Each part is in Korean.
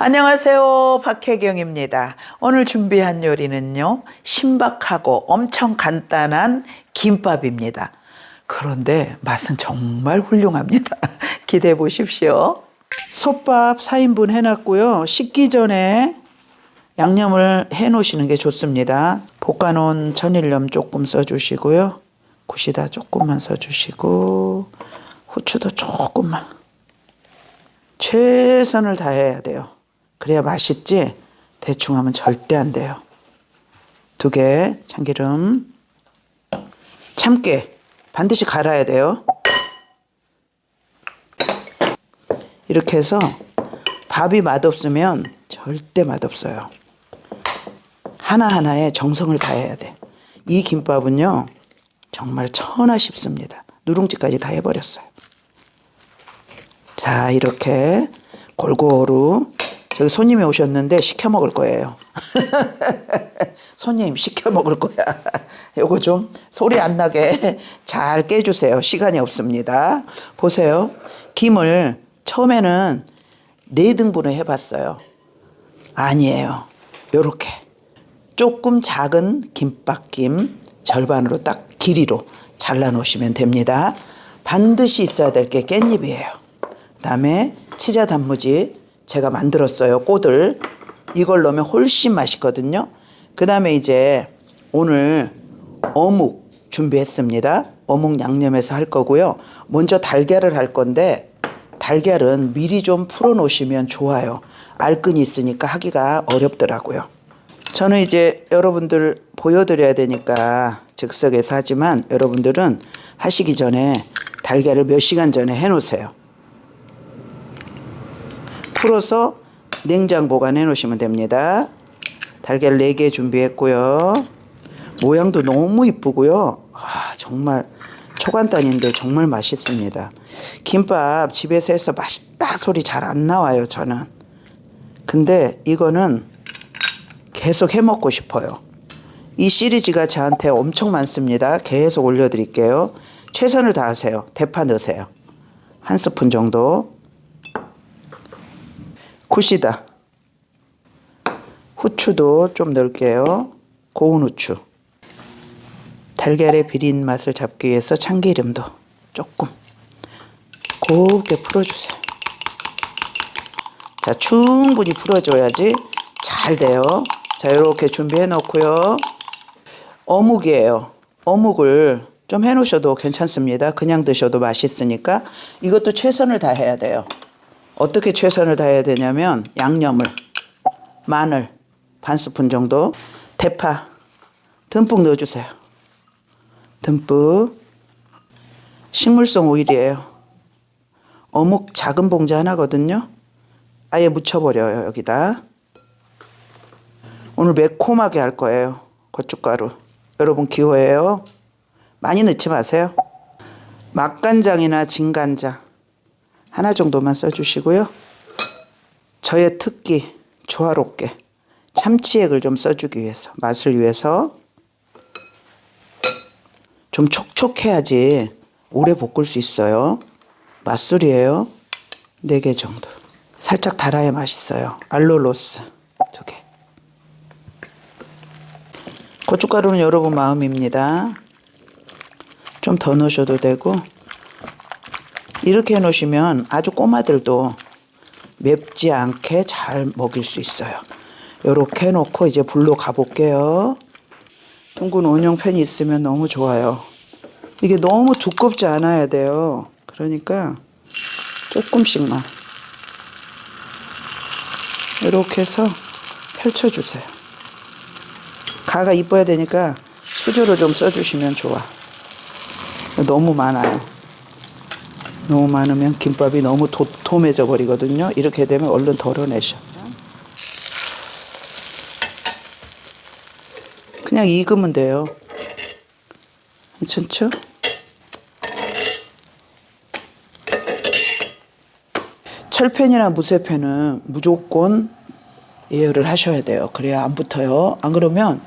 안녕하세요. 박혜경입니다. 오늘 준비한 요리는요, 신박하고 엄청 간단한 김밥입니다. 그런데 맛은 정말 훌륭합니다. 기대해 보십시오. 솥밥 4인분 해놨고요. 식기 전에 양념을 해 놓으시는 게 좋습니다. 볶아놓은 천일염 조금 써주시고요. 굿이다 조금만 써주시고, 후추도 조금만. 최선을 다해야 돼요. 그래야 맛있지, 대충 하면 절대 안 돼요. 2개 참기름, 참깨 반드시 갈아야 돼요. 이렇게 해서 밥이 맛없으면 절대 맛없어요. 하나하나에 정성을 다해야 돼. 이 김밥은요 정말 천하 쉽습니다. 누룽지까지 다 해버렸어요. 자, 이렇게 골고루. 저기 손님이 오셨는데 시켜 먹을 거예요. 손님 시켜 먹을 거야. 요거 좀 소리 안 나게 잘 깨주세요. 시간이 없습니다. 보세요. 김을 처음에는 4등분을 해봤어요. 아니에요. 요렇게 조금 작은 김밥김 절반으로 딱 길이로 잘라 놓으시면 됩니다. 반드시 있어야 될 게 깻잎이에요. 그 다음에 치자 단무지 제가 만들었어요. 꼬들. 이걸 넣으면 훨씬 맛있거든요. 그 다음에 이제 오늘 어묵 준비했습니다. 어묵 양념해서 할 거고요. 먼저 달걀을 할 건데, 달걀은 미리 좀 풀어 놓으시면 좋아요. 알끈이 있으니까 하기가 어렵더라고요. 저는 이제 여러분들 보여드려야 되니까 즉석에서 하지만, 여러분들은 하시기 전에 달걀을 몇 시간 전에 해 놓으세요. 풀어서 냉장 보관해 놓으시면 됩니다. 달걀 4개 준비했고요. 모양도 너무 이쁘고요. 정말 초간단인데 정말 맛있습니다. 김밥 집에서 해서 맛있다 소리 잘 안 나와요, 저는. 근데 이거는 계속 해 먹고 싶어요. 이 시리즈가 저한테 엄청 많습니다. 계속 올려드릴게요. 최선을 다하세요. 대파 넣으세요. 1스푼 정도. 굿이다. 후추도 좀 넣을게요. 고운 후추. 달걀의 비린 맛을 잡기 위해서 참기름도 조금 곱게 풀어주세요. 자, 충분히 풀어줘야지 잘 돼요. 자, 이렇게 준비해 놓고요. 어묵이에요. 어묵을 좀 해 놓으셔도 괜찮습니다. 그냥 드셔도 맛있으니까. 이것도 최선을 다해야 돼요. 어떻게 최선을 다해야 되냐면, 양념을 마늘 1스푼 정도, 대파 듬뿍 넣어주세요. 듬뿍. 식물성 오일이에요. 어묵 작은 봉지 하나거든요. 아예 묻혀버려요, 여기다. 오늘 매콤하게 할 거예요. 고춧가루. 여러분 기호예요. 많이 넣지 마세요. 맛간장이나 진간장 하나 정도만 써주시고요. 저의 특기 조화롭게 참치액을 좀 써주기 위해서, 맛을 위해서. 좀 촉촉해야지 오래 볶을 수 있어요. 맛술이에요. 4개 정도. 살짝 달아야 맛있어요. 알룰로스 2개. 고춧가루는 여러분 마음입니다. 좀 더 넣으셔도 되고. 이렇게 해 놓으시면 아주 꼬마들도 맵지 않게 잘 먹일 수 있어요. 이렇게 해놓고 이제 불로 가볼게요. 둥근 온영팬이 있으면 너무 좋아요. 이게 너무 두껍지 않아야 돼요. 그러니까 조금씩만 이렇게 해서 펼쳐주세요. 가가 이뻐야 되니까 수저를 좀 써주시면 좋아. 너무 많아요. 너무 많으면 김밥이 너무 도매져 버리거든요. 이렇게 되면 얼른 덜어내셔. 그냥 익으면 돼요. 괜찮죠? 철팬이나 무쇠팬은 무조건 예열을 하셔야 돼요. 그래야 안 붙어요. 안 그러면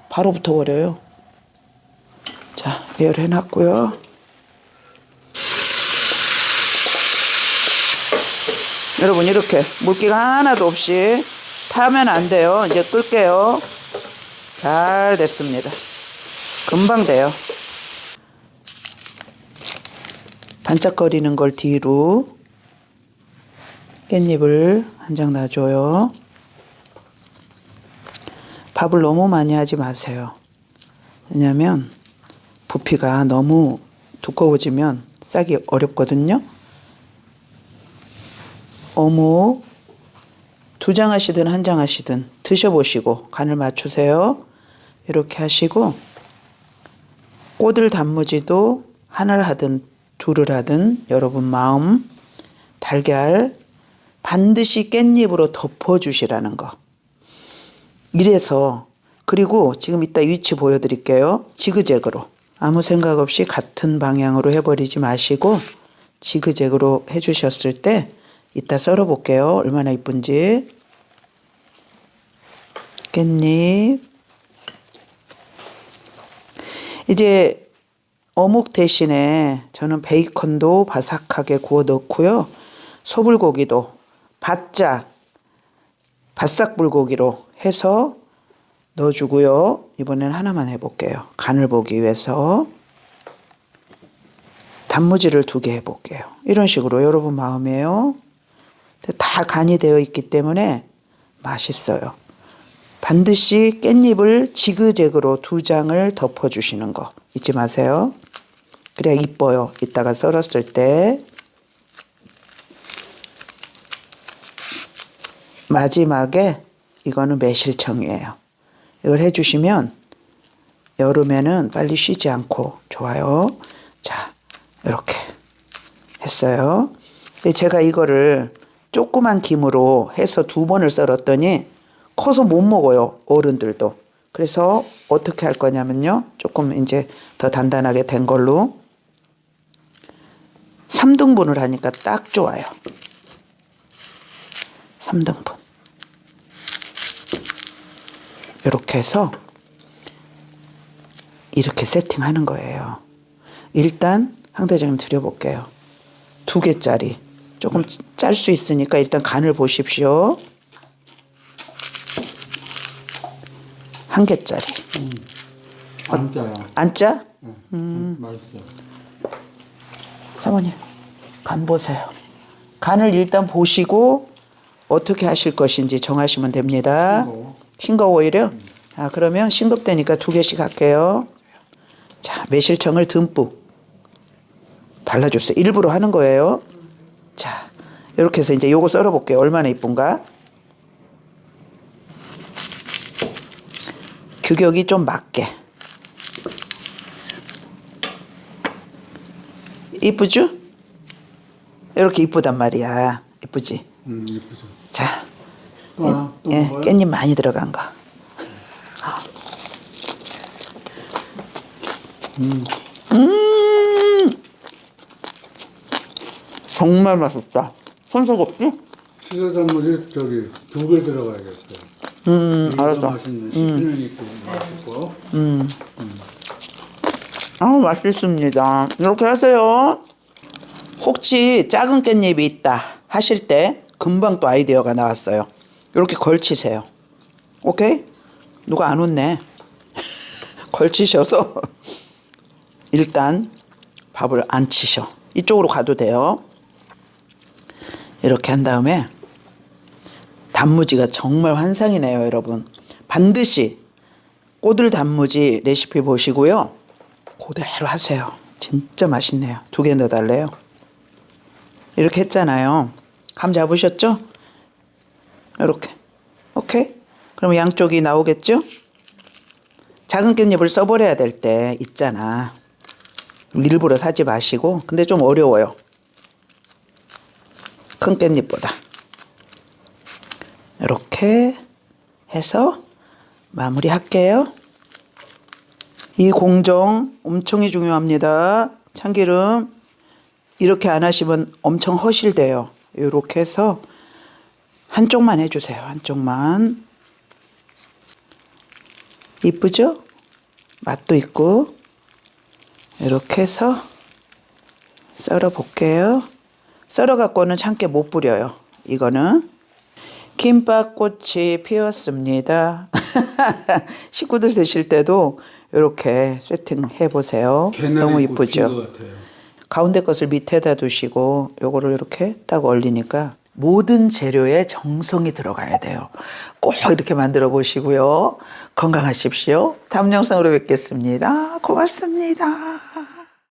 바로 붙어버려요. 자, 예열해 놨고요. 여러분 이렇게 물기가 하나도 없이 타면 안 돼요. 이제 끌게요. 잘 됐습니다. 금방 돼요. 반짝거리는 걸 뒤로 깻잎을 한 장 놔줘요. 밥을 너무 많이 하지 마세요. 왜냐면 부피가 너무 두꺼워지면 싸기 어렵거든요. 어묵 2장 하시든 1장 하시든 드셔보시고 간을 맞추세요. 이렇게 하시고 꼬들 단무지도 하나를 하든 둘을 하든 여러분 마음. 달걀 반드시 깻잎으로 덮어주시라는 거. 이래서 그리고 지금 이따 위치 보여드릴게요. 지그재그로 아무 생각 없이 같은 방향으로 해버리지 마시고 지그재그로 해주셨을 때 이따 썰어 볼게요. 얼마나 이쁜지. 깻잎. 이제 어묵 대신에 저는 베이컨도 바삭하게 구워 넣고요. 소불고기도 바싹 불고기로 해서 넣어주고요. 이번엔 하나만 해볼게요. 간을 보기 위해서. 단무지를 2개 해볼게요. 이런 식으로 여러분 마음이에요. 다 간이 되어 있기 때문에 맛있어요. 반드시 깻잎을 지그재그로 2장을 덮어주시는 거 잊지 마세요. 그래야 이뻐요. 이따가 썰었을 때. 마지막에 이거는 매실청이에요. 이걸 해주시면 여름에는 빨리 쉬지 않고 좋아요. 자, 이렇게 했어요. 근데 제가 이거를 조그만 김으로 해서 2번을 썰었더니 커서 못 먹어요. 어른들도. 그래서 어떻게 할 거냐면요. 조금 이제 더 단단하게 된 걸로 3등분을 하니까 딱 좋아요. 3등분. 이렇게 해서 이렇게 세팅하는 거예요. 일단 황 대장님 드려볼게요. 2개짜리. 조금 짤 수 있으니까 일단 간을 보십시오. 1개짜리. 안 짜요. 안 짜? 맛있어. 사모님 간 보세요. 간을 일단 보시고 어떻게 하실 것인지 정하시면 됩니다. 싱거워요? 아, 그러면 싱겁다니까 2개씩 할게요. 자, 매실청을 듬뿍 발라줬어요. 일부러 하는 거예요. 자, 이렇게 해서 이제 요거 썰어 볼게요. 얼마나 이쁜가? 규격이 좀 맞게. 이쁘죠? 이렇게 이쁘단 말이야. 이쁘지? 이쁘죠. 자, 또 하나? 또 예, 먹어요? 깻잎 많이 들어간 거. 정말 맛있다. 손소곱지? 시사단무지 저기 2개 들어가야겠어요. 알았어. 맛있는 씹히는 있고 맛있고. 맛있습니다. 이렇게 하세요. 혹시 작은 깻잎이 있다 하실 때 금방 또 아이디어가 나왔어요. 이렇게 걸치세요. 오케이? 누가 안 웃네. 걸치셔서 일단 밥을 안 치셔. 이쪽으로 가도 돼요. 이렇게 한 다음에 단무지가 정말 환상이네요, 여러분. 반드시 꼬들 단무지 레시피 보시고요. 그대로 하세요. 진짜 맛있네요. 2개 넣어달래요. 이렇게 했잖아요. 감 잡으셨죠? 이렇게. 오케이? 그럼 양쪽이 나오겠죠? 작은 깻잎을 써버려야 될 때 있잖아. 일부러 사지 마시고. 근데 좀 어려워요. 큰 깻잎보다. 이렇게 해서 마무리 할게요. 이 공정 엄청 중요합니다. 참기름 이렇게 안 하시면 엄청 허실돼요. 이렇게 해서 한쪽만 해주세요. 한쪽만. 이쁘죠? 맛도 있고. 이렇게 해서 썰어 볼게요. 썰어 갖고는 참깨 못 뿌려요. 이거는 김밥꽃이 피었습니다. 식구들 드실 때도 이렇게 세팅해 보세요. 너무 이쁘죠? 가운데 것을 밑에다 두시고 요거를 이렇게 딱 올리니까 모든 재료에 정성이 들어가야 돼요. 꼭 이렇게 만들어 보시고요. 건강하십시오. 다음 영상으로 뵙겠습니다. 고맙습니다.